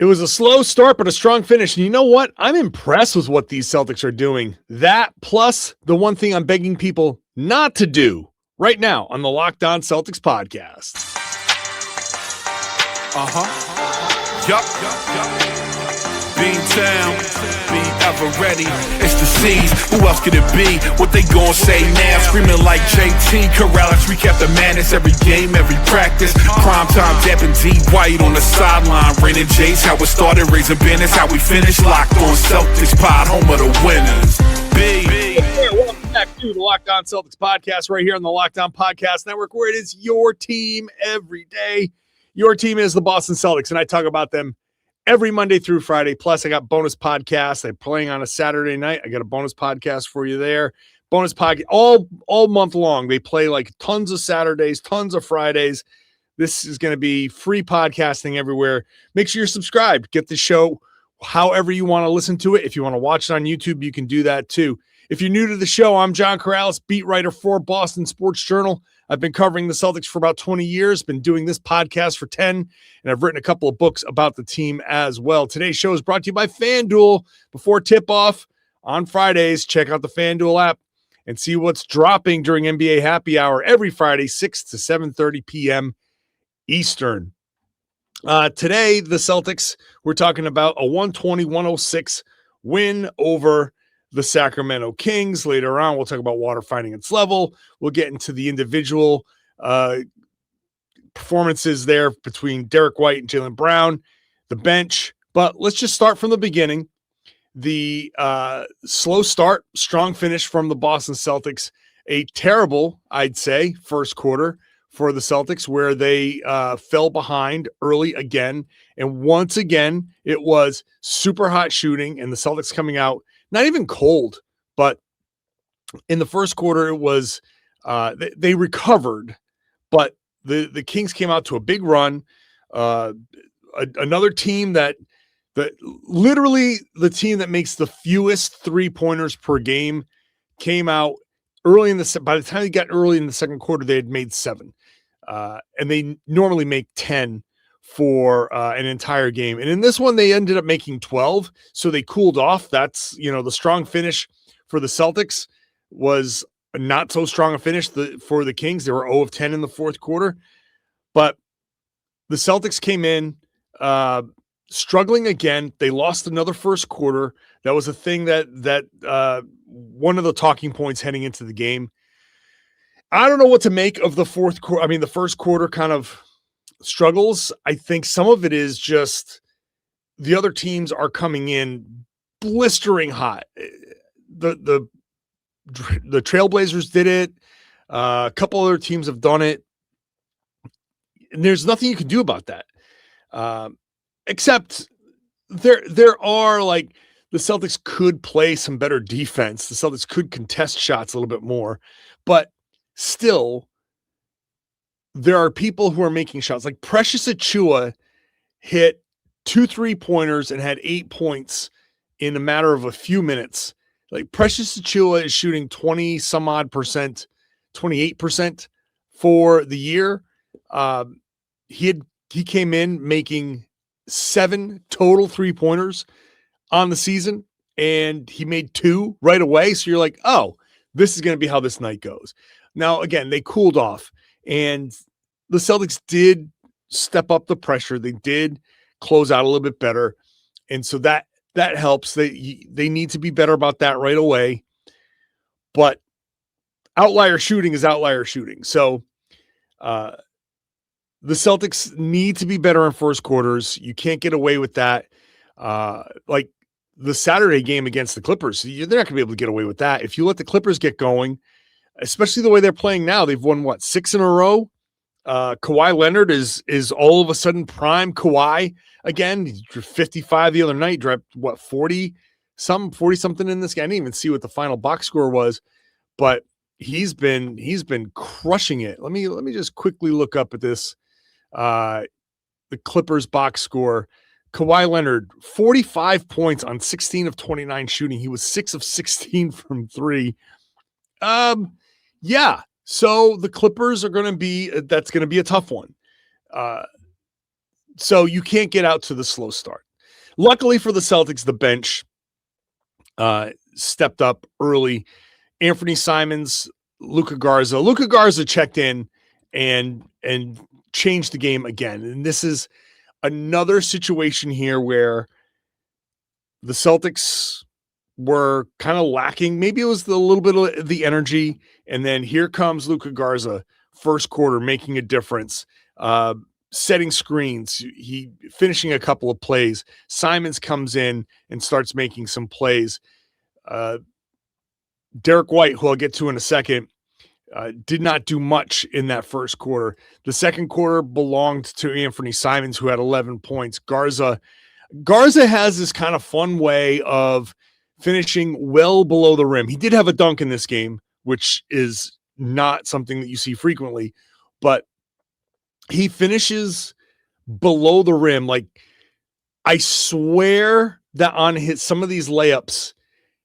It was a slow start, but a strong finish. And you know what? I'm impressed with what these Celtics are doing. That plus the one thing I'm begging people not to do right now on the Locked On Celtics podcast. Beantown, be ever ready. It's the C's. Who else could it be? What they gon' say now? Screaming like JT, Karalis. We kept the madness every game, every practice. Prime time, dapping D White on the sideline. Raining J's, how it started, raising business, how we finished. Locked on Celtics pod, home of the winners. Welcome back to the Locked On Celtics podcast right here on the Locked On Podcast Network, where it is your team every day. Your team is the Boston Celtics, and I talk about them every Monday through Friday. Plus, I got bonus podcasts. They're playing on a Saturday night. I got a bonus podcast for you there. Bonus podcast all month long. They play like tons of Saturdays, tons of Fridays. This is going to be free podcasting everywhere. Make sure you're subscribed. Get the show however you want to listen to it. If you want to watch it on YouTube, you can do that too. If you're new to the show, I'm John Karalis, beat writer for Boston Sports Journal. I've been covering the Celtics for about 20 years, been doing this podcast for 10, and I've written a couple of books about the team as well. Today's show is brought to you by FanDuel. Before tip-off on Fridays, check out the FanDuel app and see what's dropping during NBA Happy Hour every Friday, 6 to 7:30 p.m. Eastern. Today, the Celtics, we're talking about a 120-106 win over the Sacramento Kings. Later on, we'll talk about water finding its level. We'll get into the individual performances there between Derrick White and Jaylen Brown, the bench. But let's just start from the beginning. The slow start, strong finish from the Boston Celtics. A terrible, I'd say, first quarter for the Celtics, where they fell behind early again. And once again, it was super hot shooting, and the Celtics coming out not even cold, but in the first quarter, it was they recovered, but the Kings came out to a big run. Another team that literally the team that makes the fewest 3-pointers per game came out early in by the time they got early in the second quarter, they had made 7. And they normally make 10 for an entire game. And in this one, they ended up making 12. So they cooled off. That's, the strong finish for the Celtics was not so strong a finish for the Kings. They were 0 of 10 in the fourth quarter. But the Celtics came in struggling again. They lost another first quarter. That was a thing that one of the talking points heading into the game. I don't know what to make of the fourth quarter. I mean, the first quarter kind of struggles. I think some of it is just the other teams are coming in blistering hot. The Trailblazers did it. A couple other teams have done it. And there's nothing you can do about that. Except there are, like, the Celtics could play some better defense. The Celtics could contest shots a little bit more, but still, there are people who are making shots. Like Precious Achiuwa hit 2 3-pointers and had 8 points in a matter of a few minutes. Like Precious Achiuwa is shooting 20 some odd percent, 28% for the year. He came in making 7 total 3-pointers on the season, and he made 2 right away. So you're like, oh, this is going to be how this night goes. Now, again, they cooled off, and the Celtics did step up the pressure. They did close out a little bit better, and so that helps. They need to be better about that right away. But outlier shooting is outlier shooting. So the Celtics need to be better in first quarters. You can't get away with that. Like the Saturday game against the Clippers, they're not going to be able to get away with that. If you let the Clippers get going, especially the way they're playing now, they've won 6 in a row. Kawhi Leonard is all of a sudden prime Kawhi again. He drew 55 the other night, dropped 40 something in this game. I didn't even see what the final box score was, but he's been crushing it. Let me just quickly look up at this. The Clippers box score. Kawhi Leonard, 45 points on 16 of 29 shooting. He was 6 of 16 from 3. Yeah. So the Clippers are going to be, that's going to be a tough one. So you can't get out to the slow start. Luckily for the Celtics, the bench stepped up early. Anfernee Simons, Luka Garza. Luka Garza checked in and changed the game again. And this is another situation here where the Celtics were kind of lacking. Maybe it was a little bit of the energy. And then here comes Luka Garza, first quarter, making a difference, setting screens. He finishing a couple of plays. Simons comes in and starts making some plays. Derrick White, who I'll get to in a second, did not do much in that first quarter. The second quarter belonged to Anfernee Simons, who had 11 points. Garza has this kind of fun way of finishing well below the rim. He did have a dunk in this game, which is not something that you see frequently, but he finishes below the rim. Like, I swear that on some of these layups,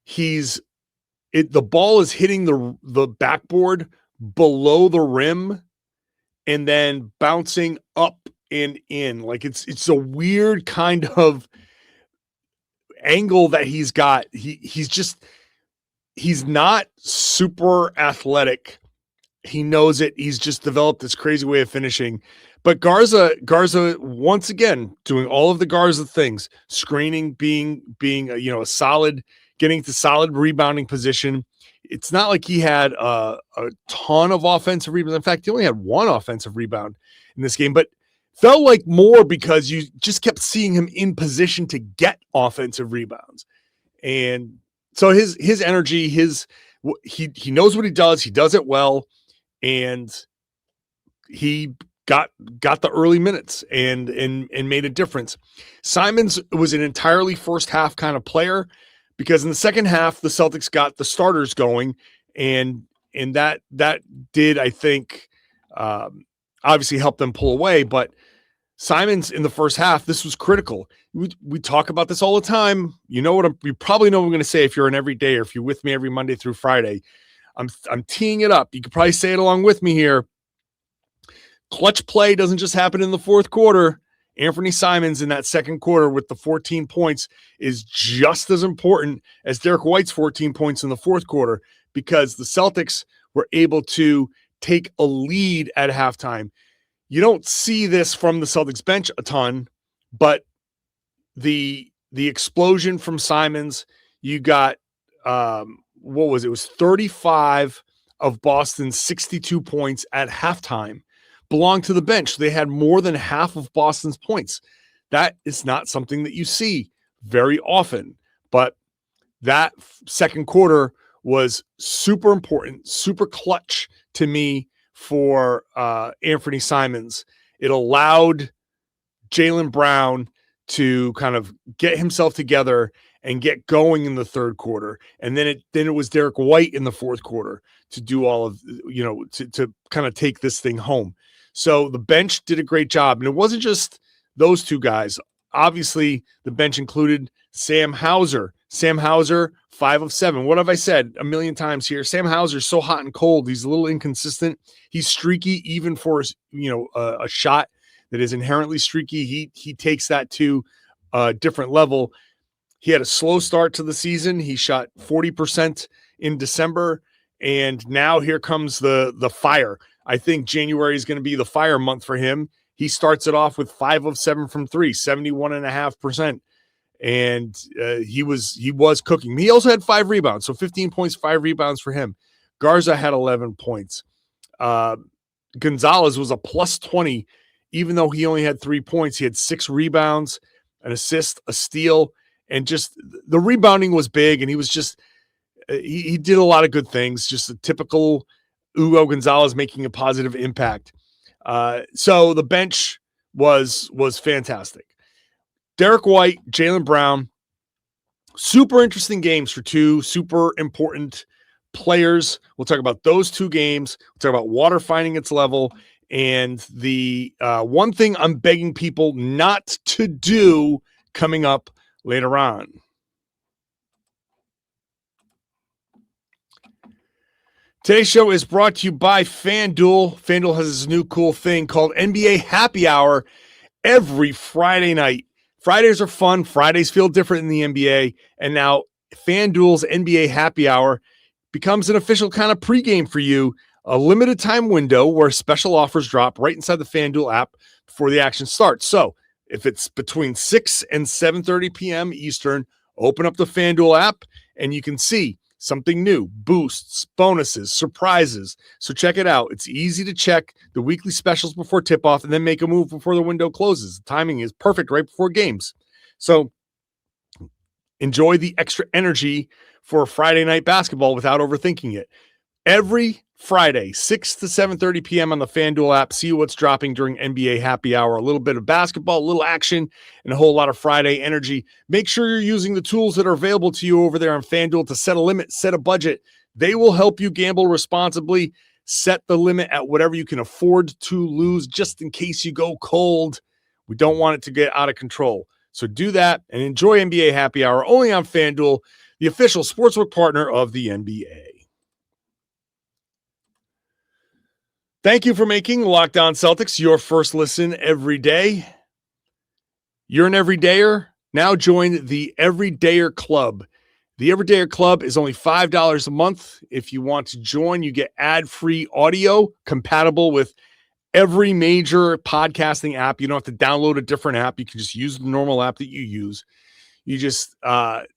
the ball is hitting the backboard below the rim and then bouncing up and in. Like, it's a weird kind of angle that he's got. He's not super athletic. He knows it. He's just developed this crazy way of finishing. But Garza once again doing all of the Garza things, screening, being a solid, getting to solid rebounding position. It's not like he had a ton of offensive rebounds. In fact, he only had one offensive rebound in this game, but felt like more because you just kept seeing him in position to get offensive rebounds. And so his energy, he knows what he does. He does it well. And he got the early minutes and made a difference. Simons was an entirely first half kind of player, because in the second half, the Celtics got the starters going, and that did, I think, obviously help them pull away. But Simons in the first half, this was critical. We talk about this all the time. You probably know what I'm going to say if you're an everyday, or if you're with me every Monday through Friday. I'm teeing it up. You could probably say it along with me here. Clutch play doesn't just happen in the fourth quarter. Anfernee Simons in that second quarter with the 14 points is just as important as Derrick White's 14 points in the fourth quarter, because the Celtics were able to take a lead at halftime. You don't see this from the Celtics bench a ton, but the explosion from Simons, you got, what was it? It was 35 of Boston's 62 points at halftime belonged to the bench. They had more than half of Boston's points. That is not something that you see very often, but that second quarter was super important, super clutch to me for Anfernee Simons. It allowed Jaylen Brown to kind of get himself together and get going in the third quarter. And then it was Derrick White in the fourth quarter to do all of, to kind of take this thing home. So the bench did a great job. And it wasn't just those two guys. Obviously, the bench included Sam Hauser. Sam Hauser, 5 of 7. What have I said a million times here? Sam Hauser's so hot and cold. He's a little inconsistent. He's streaky, even for a shot that is inherently streaky. He takes that to a different level. He had a slow start to the season. He shot 40% in December, and now here comes the fire. I think January is going to be the fire month for him. He starts it off with 5 of 7 from 3, 71.5%. And he was cooking. He also had 5 rebounds, so 15 points, 5 rebounds for him. Garza had 11 points. Gonzalez was a plus 20, even though he only had 3 points. He had 6 rebounds, an assist, a steal, and just the rebounding was big. And he was just he did a lot of good things. Just a typical Hugo Gonzalez making a positive impact. So the bench was fantastic. Derrick White, Jaylen Brown, super interesting games for two super important players. We'll talk about those two games. We'll talk about water finding its level. And the one thing I'm begging people not to do coming up later on. Today's show is brought to you by FanDuel. FanDuel has this new cool thing called NBA Happy Hour. every Friday night. Fridays are fun. Fridays feel different in the NBA. And now FanDuel's NBA Happy Hour becomes an official kind of pregame for you. A limited time window where special offers drop right inside the FanDuel app before the action starts. So if it's between 6 and 7:30 p.m. Eastern, open up the FanDuel app and you can see something new, boosts, bonuses, surprises. So check it out. It's easy to check the weekly specials before tip-off and then make a move before the window closes. The timing is perfect right before games. So enjoy the extra energy for Friday night basketball without overthinking it. Every Friday, 6 to 7:30 p.m. on the FanDuel app. See what's dropping during NBA Happy Hour. A little bit of basketball, a little action, and a whole lot of Friday energy. Make sure you're using the tools that are available to you over there on FanDuel to set a limit, set a budget. They will help you gamble responsibly. Set the limit at whatever you can afford to lose just in case you go cold. We don't want it to get out of control. So do that and enjoy NBA Happy Hour only on FanDuel, the official sportsbook partner of the NBA. Thank you for making Locked On Celtics your first listen every day. You're an everydayer? Now join the Everydayer Club. The Everydayer Club is only $5 a month. If you want to join, you get ad-free audio compatible with every major podcasting app. You don't have to download a different app. You can just use the normal app that you use. You just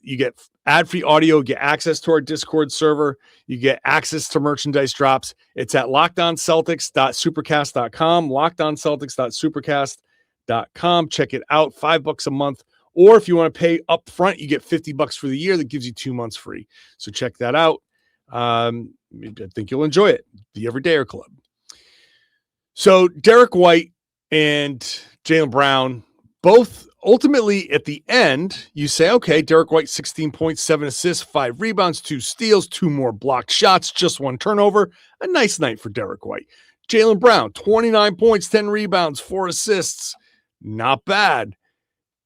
you get ad-free audio, get access to our Discord server, you get access to merchandise drops. It's at lockedonceltics.supercast.com, lockedonceltics.supercast.com. Check it out, $5 a month. Or if you want to pay up front, you get $50 for the year. That gives you 2 months free. So check that out. I think you'll enjoy it. The Everydayer Club. So Derrick White and Jaylen Brown, both ultimately at the end, you say, okay, Derrick White, 16 points, 7 assists, 5 rebounds, 2 steals, 2 more blocked shots, just 1 turnover. A nice night for Derrick White. Jaylen Brown, 29 points, 10 rebounds, 4 assists. Not bad.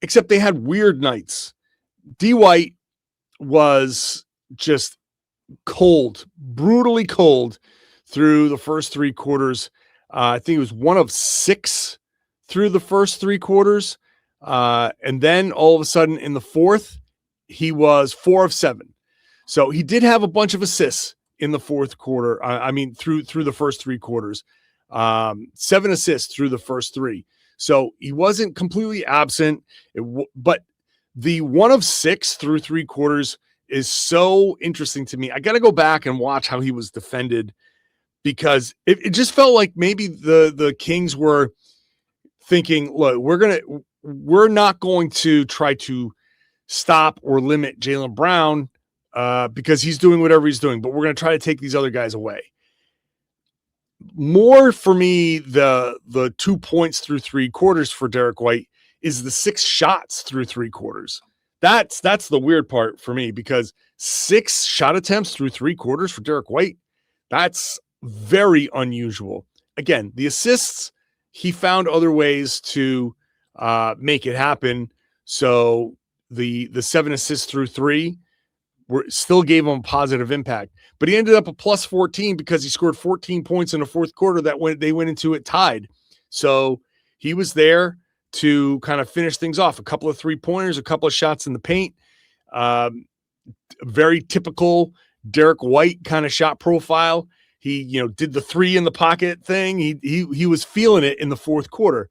Except they had weird nights. D. White was just cold, brutally cold through the first 3 quarters. I think it was 1 of 6 through the first 3 quarters. And then all of a sudden in the fourth, he was 4 of 7. So he did have a bunch of assists in the fourth quarter. Through the first 3 quarters, 7 assists through the first 3. So he wasn't completely absent, but the 1 of 6 through 3 quarters is so interesting to me. I got to go back and watch how he was defended, because it just felt like maybe the Kings were thinking, look, we're not going to try to stop or limit Jaylen Brown because he's doing whatever he's doing, but we're going to try to take these other guys away. More for me, the 2 points through 3 quarters for Derrick White is the 6 shots through 3 quarters. That's the weird part for me, because 6 shot attempts through 3 quarters for Derrick White, that's very unusual. Again, the assists, he found other ways to make it happen. So the 7 assists through 3 still gave him a positive impact, but he ended up a plus 14 because he scored 14 points in the fourth quarter they went into it tied. So he was there to kind of finish things off. A couple of 3-pointers, a couple of shots in the paint. Very typical Derrick White kind of shot profile. He, did the 3 in the pocket thing. He was feeling it in the fourth quarter.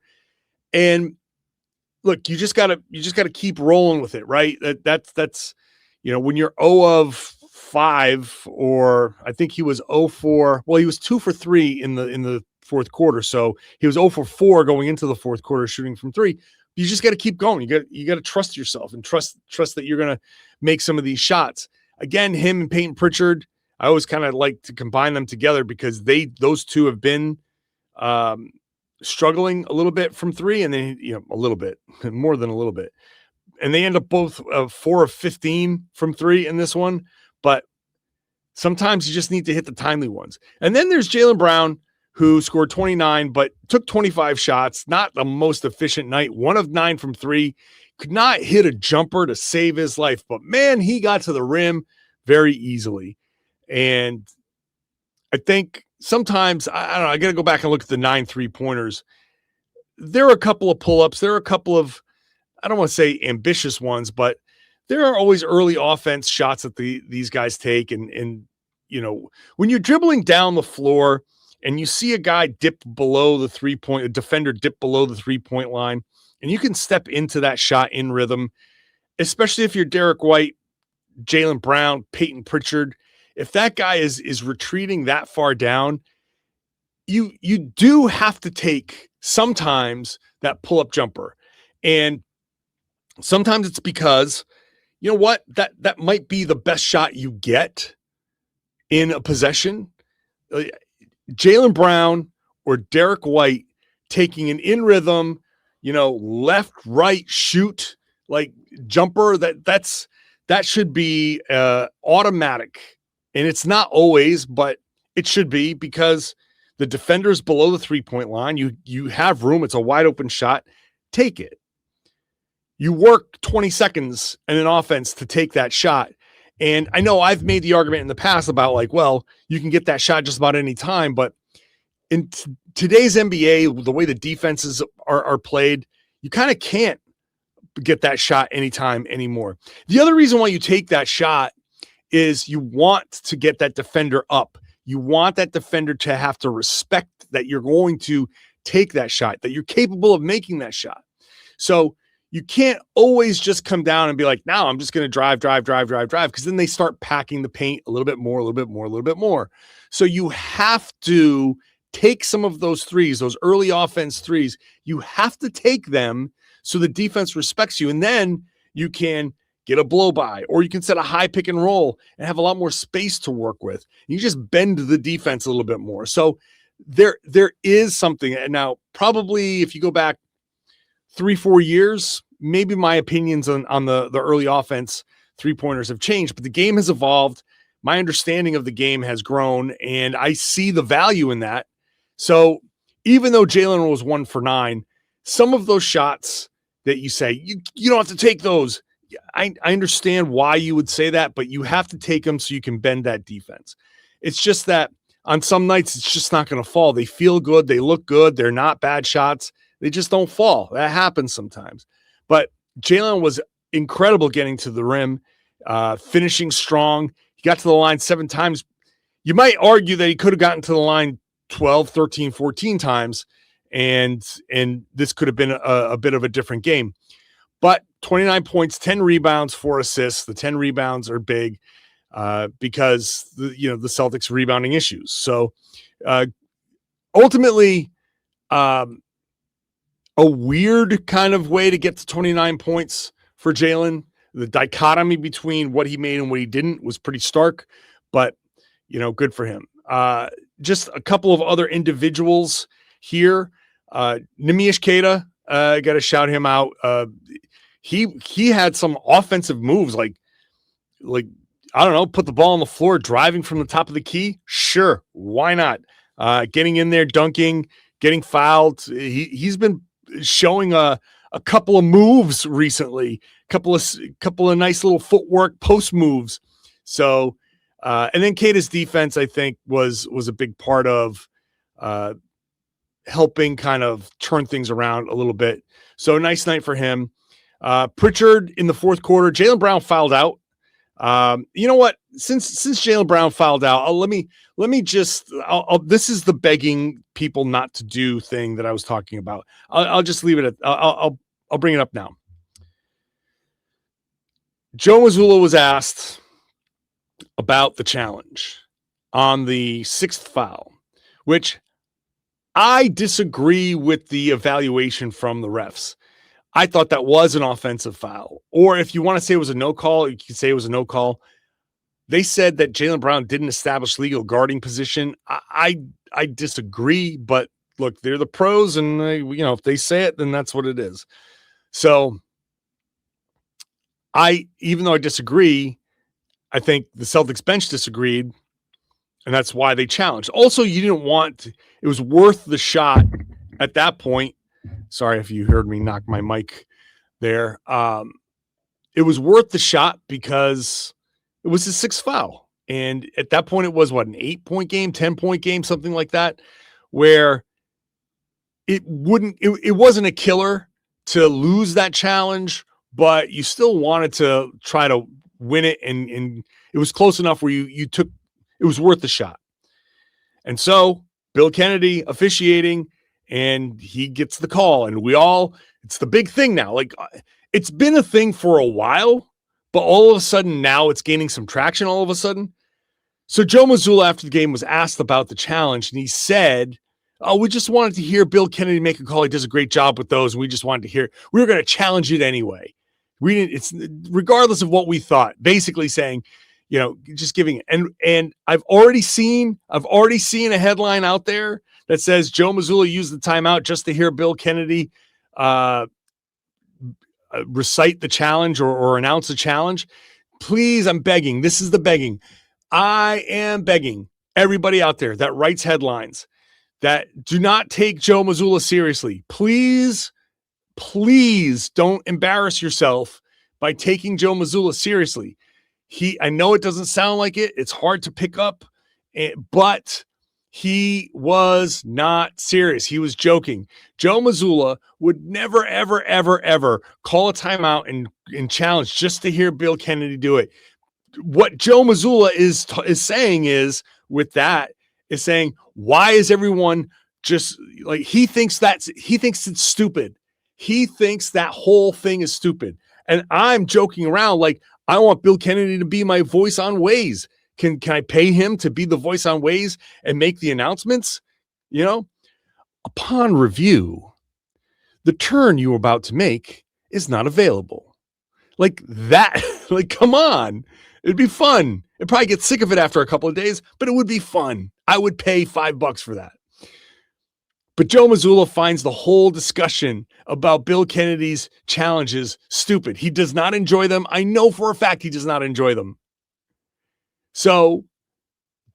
And look, you just gotta keep rolling with it, right? That's when you're 0 of 5, or I think he was 0 for, well, he was 2 for 3 in the fourth quarter. So he was 0 for 4 going into the fourth quarter, shooting from 3. You just got to keep going. You got to trust yourself and trust that you're going to make some of these shots. Again, him and Peyton Pritchard, I always kind of like to combine them together because those two have been struggling a little bit from 3, and then a little bit more than a little bit, and they end up both 4 of 15 from 3 in this one. But sometimes you just need to hit the timely ones. And then there's Jaylen Brown, who scored 29 but took 25 shots. Not the most efficient night. 1 of 9 from 3. Could not hit a jumper to save his life, but man, he got to the rim very easily. And I think sometimes, I don't know, I got to go back and look at the 9 3-pointers. there are a couple of pull-ups. There are a couple of, I don't want to say ambitious ones, but there are always early offense shots that these guys take. And, you know, when you're dribbling down the floor and you see a guy dip below the 3-point, a defender dip below the 3-point line, and you can step into that shot in rhythm, especially if you're Derrick White, Jaylen Brown, Peyton Pritchard, if that guy is retreating that far down, you do have to take sometimes that pull-up jumper. And sometimes it's because, you know what, that might be the best shot you get in a possession. Jaylen Brown or Derrick White taking an in rhythm, you know, left, right, shoot, like jumper, that should be automatic. And it's not always, but it should be, because the defender's below the 3-point line. You have room. It's a wide open shot. Take it. You work 20 seconds in an offense to take that shot. And I know I've made the argument in the past about, like, well, you can get that shot just about any time, but in today's NBA, the way the defenses are played, you kind of can't get that shot anytime anymore. The other reason why you take that shot is you want to get that defender up. You want that defender to have to respect that you're going to take that shot, that you're capable of making that shot. So you can't always just come down and be like, now I'm just going to drive, because then they start packing the paint a little bit more. So you have to take some of those threes, those early offense threes. You have to take them so the defense respects you. And then you can get a blow by, or you can set a high pick and roll and have a lot more space to work with. You just bend the defense a little bit more. So there is something. And now, probably if you go back 3-4 years, maybe my opinions on the early offense 3-pointers have changed, but the game has evolved. My understanding of the game has grown, and I see the value in that. So even though Jaylen was 1 for 9, some of those shots that you say, you don't have to take those. I understand why you would say that, but you have to take them so you can bend that defense. It's just that on some nights, it's just not going to fall. They feel good. They look good. They're not bad shots. They just don't fall. That happens sometimes. But Jaylen was incredible getting to the rim, finishing strong. He got to the line 7 times. You might argue that he could have gotten to the line 12, 13, 14 times, and this could have been a bit of a different game. But 29 points, 10 rebounds, 4 assists. The 10 rebounds are big because the Celtics rebounding issues. So ultimately, a weird kind of way to get to 29 points for Jaylen. The dichotomy between what he made and what he didn't was pretty stark, but good for him. Just a couple of other individuals here. Neemias Queta, got to shout him out. He had some offensive moves, like I don't know, put the ball on the floor, driving from the top of the key. Sure, why not? Getting in there, dunking, getting fouled. He's been showing a couple of moves recently, couple of nice little footwork post moves. So, and then Queta's defense, I think, was a big part of helping kind of turn things around a little bit. So nice night for him. Pritchard in the fourth quarter. Jaylen Brown fouled out. You know what? Since Jaylen Brown fouled out, let me just. This is the begging people not to do thing that I was talking about. I'll just leave it at. I'll bring it up now. Joe Mazzulla was asked about the challenge on the 6th foul, which I disagree with the evaluation from the refs. I thought that was an offensive foul. Or if you want to say it was a no call, you can say it was a no call. They said that Jaylen Brown didn't establish legal guarding position. I disagree, but look, they're the pros, and if they say it, then that's what it is. So even though I disagree, I think the Celtics bench disagreed, and that's why they challenged. Also, it was worth the shot at that point. Sorry if you heard me knock my mic there. It was worth the shot because it was his 6th foul. And at that point, it was an 8-point game, 10-point game, something like that, where it wasn't a killer to lose that challenge, but you still wanted to try to win it. And it was close enough where you took, it was worth the shot. And so Bill Kennedy officiating, and he gets the call, and it's the big thing now. Like, it's been a thing for a while, but all of a sudden now it's gaining some traction all of a sudden. So Joe Mazzulla after the game was asked about the challenge, and he said, "Oh, we just wanted to hear Bill Kennedy make a call. He does a great job with those. And we just wanted to hear, we were going to challenge it anyway. It's regardless of what we thought," basically saying, just giving it. And I've already seen a headline out there that says Joe Mazzulla used the timeout just to hear Bill Kennedy recite the challenge or announce a challenge. Please, I'm begging. This is the begging. I am begging everybody out there that writes headlines that do not take Joe Mazzulla seriously. Please don't embarrass yourself by taking Joe Mazzulla seriously. I know it doesn't sound like it. It's hard to pick up, but he was not serious. He was joking. Joe Mazzulla would never, ever, ever, ever call a timeout and challenge just to hear Bill Kennedy do it. What Joe Mazzulla is saying is saying, why is everyone just like, he thinks it's stupid. He thinks that whole thing is stupid. And I'm joking around like, I want Bill Kennedy to be my voice on Waze. Can I pay him to be the voice on Waze and make the announcements? Upon review, the turn you were about to make is not available. Like that, like, come on. It'd be fun. It'd probably get sick of it after a couple of days, but it would be fun. I would pay $5 for that. But Joe Mazzulla finds the whole discussion about Bill Kennedy's challenges stupid. He does not enjoy them. I know for a fact he does not enjoy them. So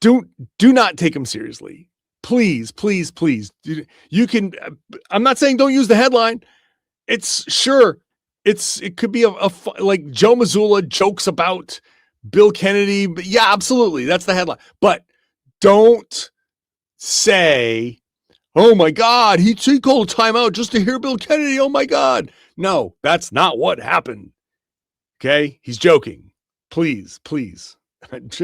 do not take him seriously. Please, please, please. You can, I'm not saying don't use the headline. It could be like Joe Mazzulla jokes about Bill Kennedy. But yeah, absolutely. That's the headline. But don't say, oh my God, he called a timeout just to hear Bill Kennedy. Oh my God. No, that's not what happened. Okay. He's joking. Please. I don't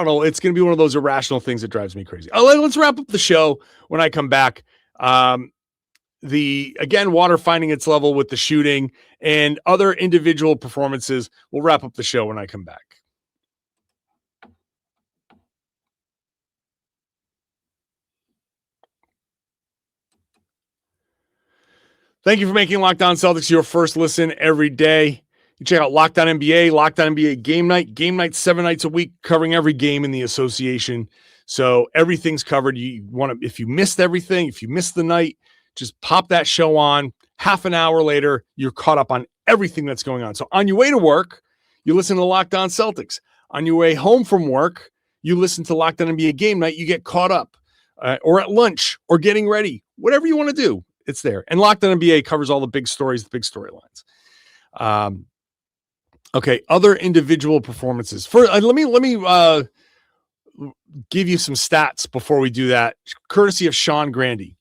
know. It's going to be one of those irrational things that drives me crazy. Let's wrap up the show when I come back. Water finding its level with the shooting and other individual performances. We'll wrap up the show when I come back. Thank you for making Locked On Celtics your first listen every day. You check out Locked On NBA, Locked On NBA Game Night. Game Night 7 nights a week, covering every game in the association. So everything's covered. If you missed everything, if you missed the night, just pop that show on. Half an hour later, you're caught up on everything that's going on. So on your way to work, you listen to Locked On Celtics. On your way home from work, you listen to Locked On NBA Game Night. You get caught up, or at lunch, or getting ready, whatever you want to do. It's there. And Locked On NBA covers all the big stories, the big storylines. Okay, other individual performances. Let me give you some stats before we do that, courtesy of Sean Grandy.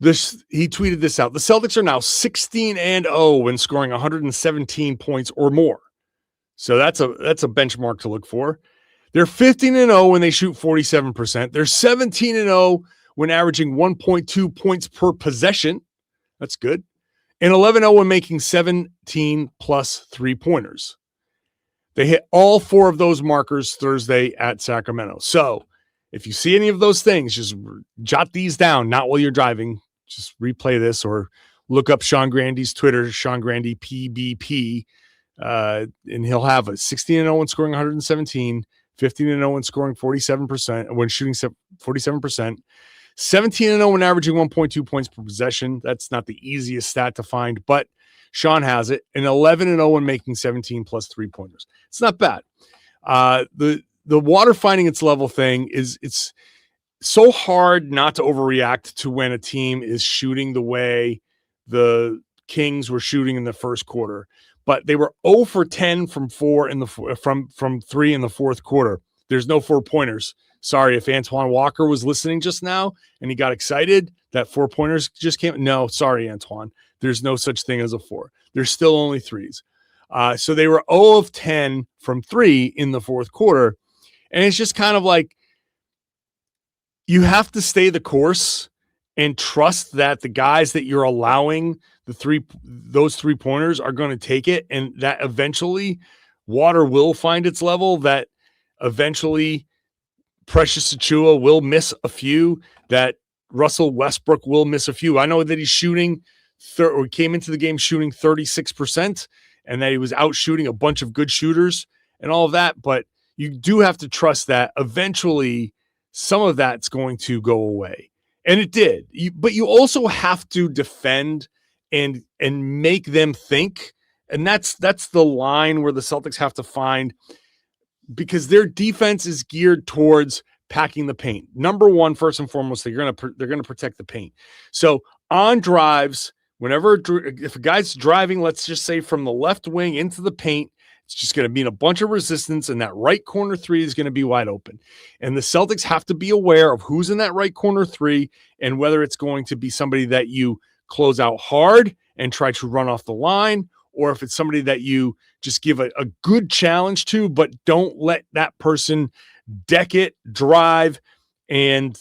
He tweeted this out. The Celtics are now 16-0 when scoring 117 points or more. So that's a benchmark to look for. They're 15-0 when they shoot 47%. They're 17-0 when averaging 1.2 points per possession. That's good. And 11-0 when making 17 plus three-pointers. They hit all four of those markers Thursday at Sacramento. So if you see any of those things, just jot these down, not while you're driving. Just replay this or look up Sean Grandy's Twitter, Sean Grandy PBP, and he'll have a 16-0 when scoring 117, 15-0 when scoring 47%, when shooting 47%, 17-0 when averaging 1.2 points per possession. That's not the easiest stat to find, but Sean has it. And 11-0 when making 17 plus three-pointers. It's not bad. The water finding its level thing it's so hard not to overreact to when a team is shooting the way the Kings were shooting in the first quarter. But they were 0 for 10 from 4 from 3 in the fourth quarter. There's no 4-pointers. Sorry if Antoine Walker was listening just now and he got excited that 4-pointers just came. No, sorry, Antoine. There's no such thing as a 4. There's still only 3s. So they were 0 of 10 from 3 in the fourth quarter. And it's just kind of like, you have to stay the course and trust that the guys that you're allowing those 3-pointers are going to take it. And that eventually water will find its level, that eventually Precious Achiuwa will miss a few, that Russell Westbrook will miss a few. I know that he's shooting, or came into the game shooting 36%, and that he was out shooting a bunch of good shooters and all of that. But you do have to trust that eventually some of that's going to go away. And it did. But you also have to defend and make them think. And that's the line where the Celtics have to find, because their defense is geared towards packing the paint. Number one, first and foremost, they're going to protect the paint. So on drives, if a guy's driving, let's just say from the left wing into the paint, it's just going to mean a bunch of resistance, and that right corner 3 is going to be wide open. And the Celtics have to be aware of who's in that right corner 3 and whether it's going to be somebody that you close out hard and try to run off the line, or if it's somebody that you just give a good challenge to, but don't let that person deck it, drive, and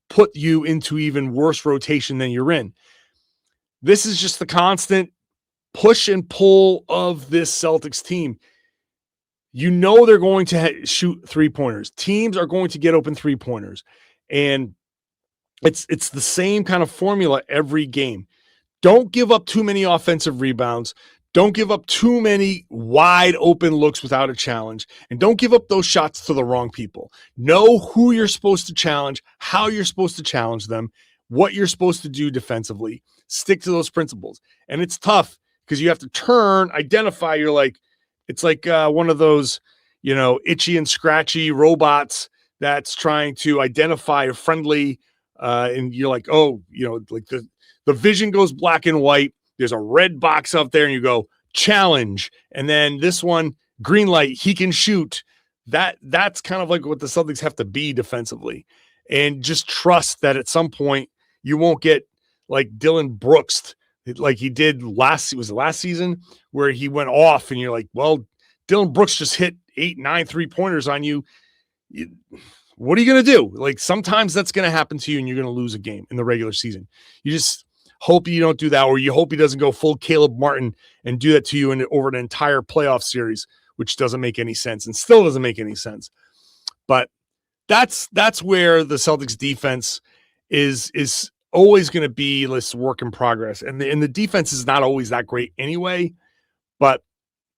put you into even worse rotation than you're in. This is just the constant push and pull of this Celtics team. You know they're going to shoot 3-pointers. Teams are going to get open 3-pointers. And it's the same kind of formula every game. Don't give up too many offensive rebounds. Don't give up too many wide open looks without a challenge. And don't give up those shots to the wrong people. Know who you're supposed to challenge, how you're supposed to challenge them, what you're supposed to do defensively. Stick to those principles. And it's tough because you have to identify. It's like one of those, itchy and scratchy robots that's trying to identify a friendly, and you're like, like the vision goes black and white. There's a red box up there and you go challenge. And then this one, green light, he can shoot. That's kind of like what the Celtics have to be defensively. And just trust that at some point you won't get like Dylan Brooks, like he did last season, where he went off and you're like, well, Dylan Brooks just hit 8, 9 3-pointers on you. What are you going to do? Like, sometimes that's going to happen to you and you're going to lose a game in the regular season. You just hope you don't do that, or you hope he doesn't go full Caleb Martin and do that to you over an entire playoff series, which doesn't make any sense and still doesn't make any sense. But that's where the Celtics defense is always going to be this work in progress. And the defense is not always that great anyway, but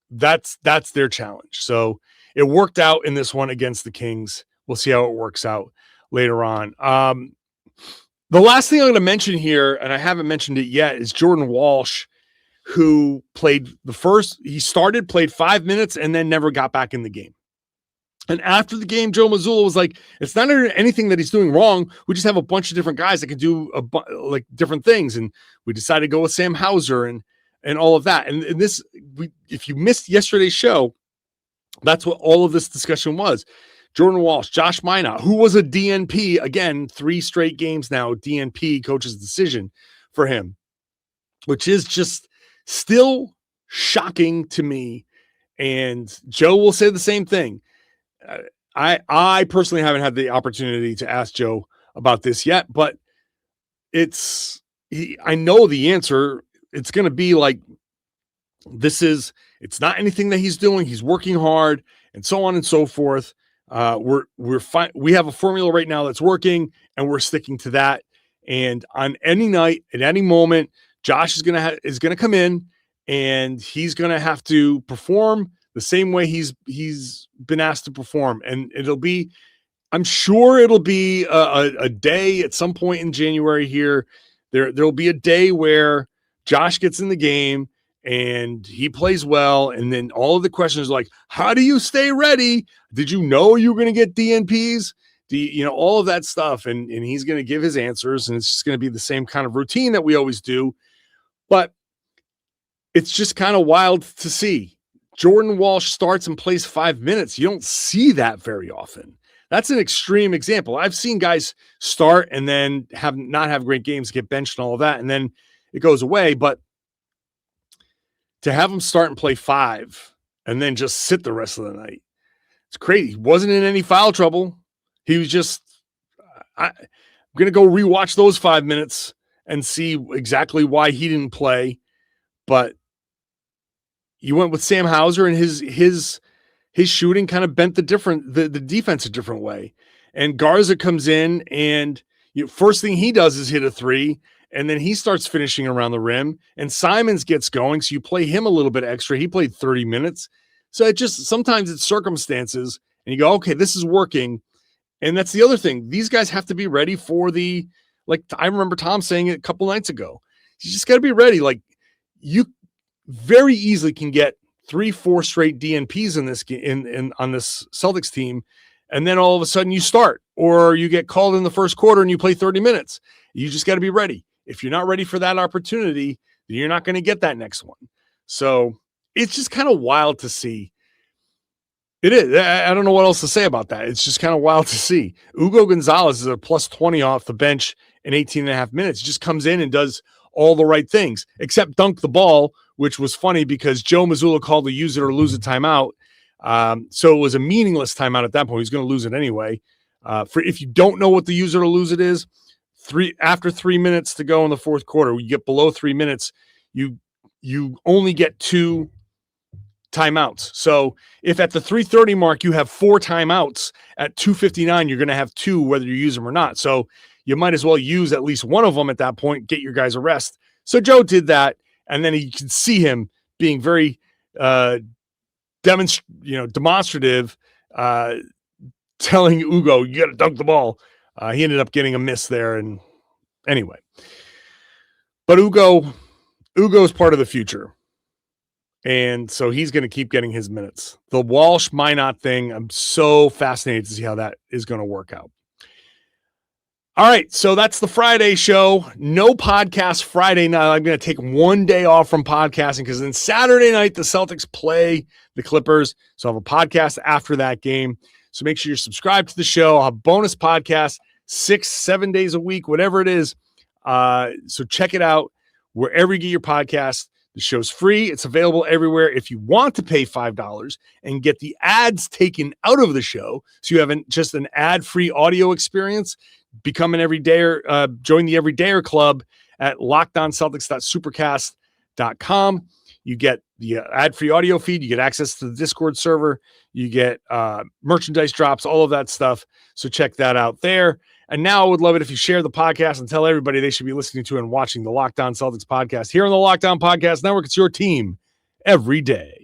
that's their challenge. So it worked out in this one against the Kings. We'll see how it works out later on. The last thing I'm going to mention here, and I haven't mentioned it yet, is Jordan Walsh, who played played 5 minutes and then never got back in the game. And after the game, Joe Mazzulla was like, it's not anything that he's doing wrong. We just have a bunch of different guys that can do different things. And we decided to go with Sam Hauser and all of that. And if you missed yesterday's show, that's what all of this discussion was. Jordan Walsh, Josh Minott, who was a DNP, again, 3 straight games now, DNP, coach's decision for him, which is just still shocking to me. And Joe will say the same thing. I personally haven't had the opportunity to ask Joe about this yet, but I know the answer. It's going to be like, it's not anything that he's doing. He's working hard and so on and so forth. We're fine. We have a formula right now that's working and we're sticking to that. And on any night, at any moment, Josh is going to come in and he's going to have to perform the same way he's been asked to perform. And I'm sure it'll be a day at some point in January here. There'll be a day where Josh gets in the game and he plays well. And then all of the questions are like, how do you stay ready? Did you know you were going to get DNPs? All of that stuff. And he's going to give his answers, and it's just going to be the same kind of routine that we always do. But it's just kind of wild to see. Jordan Walsh starts and plays 5 minutes. You don't see that very often. That's an extreme example. I've seen guys start and then not have great games, get benched and all of that, and then it goes away. But to have him start and play 5 and then just sit the rest of the night, it's crazy. He wasn't in any foul trouble. He was just, I'm going to go rewatch those 5 minutes and see exactly why he didn't play. But you went with Sam Hauser, and his shooting kind of bent the defense a different way. And Garza comes in, and first thing he does is hit a 3, and then he starts finishing around the rim, and Simons gets going. So you play him a little bit extra. He played 30 minutes. So sometimes it's circumstances, and you go, okay, this is working. And that's the other thing. These guys have to be ready for I remember Tom saying it a couple nights ago. You just got to be ready. Like, you very easily can get 3-4 straight DNPs in this game on this Celtics team, and then all of a sudden you start, or you get called in the first quarter and you play 30 minutes. You just got to be ready. If you're not ready for that opportunity, then you're not going to get that next one. So it's just kind of wild to see. It is. I don't know what else to say about that. It's just kind of wild to see. Hugo Gonzalez is a plus 20 off the bench in 18 and a half minutes. He just comes in and does all the right things, except dunk the ball, which was funny because Joe Mazzulla called the use it or lose it timeout. So it was a meaningless timeout at that point. He's going to lose it anyway. If you don't know what the use it or lose it is, after 3 minutes to go in the fourth quarter, you get below 3 minutes, you only get 2 timeouts. So if at the 3:30 mark you have 4 timeouts, at 2:59 you're going to have 2 whether you use them or not. So you might as well use at least one of them at that point, get your guys a rest. So Joe did that, and then you can see him being very demonstrative, telling Hugo, you got to dunk the ball. He ended up getting a miss there, and anyway. But Hugo's part of the future. And so he's going to keep getting his minutes. The Walsh Minott thing, I'm so fascinated to see how that is going to work out. All right, so that's the Friday show. No podcast Friday night. I'm going to take one day off from podcasting because then Saturday night the Celtics play the Clippers. So I'll have a podcast after that game. So make sure you're subscribed to the show. I'll have bonus podcasts 6-7 days a week, whatever it is. So check it out wherever you get your podcast. The show's free. It's available everywhere. If you want to pay $5 and get the ads taken out of the show, so you have just an ad-free audio experience, become an everydayer, join the Everydayer Club at LockedOnCeltics.supercast.com. You get the ad-free audio feed. You get access to the Discord server. You get merchandise drops, all of that stuff. So check that out there. And now I would love it if you share the podcast and tell everybody they should be listening to and watching the Locked On Celtics podcast here on the Locked On Podcast Network. It's your team every day.